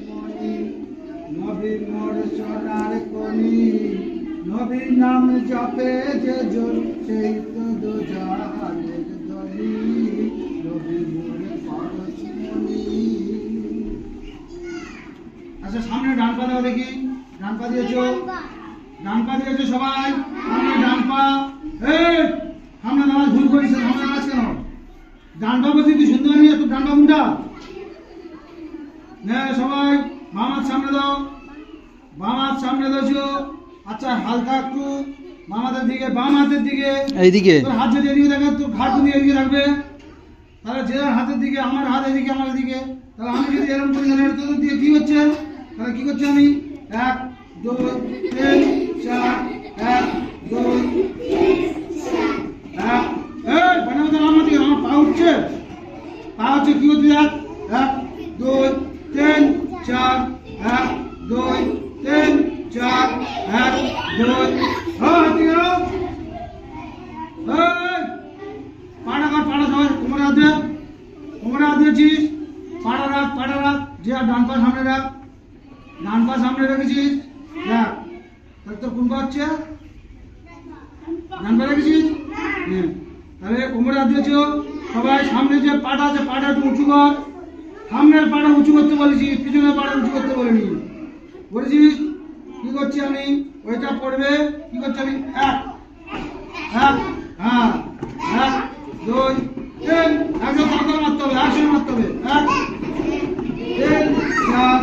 মনি নবী মোর সোনার কনি নবীর নাম জপে যে জন সেই তো দোজাহানের ধনী নবী মোর পরশমণি। আচ্ছা সামনে ডান পা দাও দেখি, ডান পা দিয়েছো, ডান পা দিয়েছো সবাই, সামনে ডান পা। এই সামনে নামাজ ভুল করিস, সামনে নামাজ কেন? ডান পা বলছি তুই সুন্দর নিয়ে তোর ডান পা মুন্ডা নে সবাই বাম হাত সামনে দাও, বাম হাত সামনে দাও। আচ্ছা হালকা একটু বাম হাতের দিকে, বাম হাতের দিকে এইদিকে তোর হাত যদি এদিকে থাকে তোর ঘাট যদি এদিকে রাখবে, তাহলে যে হাতের দিকে আমার হাত এদিকে আমার দিকে, তাহলে আমি যদি এরকম করি তাহলে তোদের দিকে কি হচ্ছে? তাহলে কি করছি আমি? 1 2 3 4 1 2 1 এই বানাও তো আমার দিকে, আমার পা উঠছে, পা হচ্ছে কি হচ্ছে? 1 2 3 4 1 2 3 4 1 2 হ্যাঁ ঠিক আছে। পাড়া কর, পাড়া সবাই কোমরে হাত দে, কোমরে হাত দিয়েছিস, পাড়া রাখ, পাড়া রাখ, যে ডান পা সামনে রাখ, ডান পা সামনে রেখেছিস, দেখ তাহলে তোর কোন পা হচ্ছে? ডান পা রেখেছিস, তাহলে কোমরে হাত দিয়েছ সবাই। সামনে যে পাটা আছে পাটা একটু উঁচু কর, সামনের পাটা উঁচু করতে বলেছিস, পিছনের পাটা উঁচু করতে বলিনি, বলেছিস। কি করছি আমি? ওইটা পড়বে, কি করছি আমি? 1 1 হ্যাঁ 1 2 3 একদম মারতে হবে, একসঙ্গে মারতে হবে। 1 3 4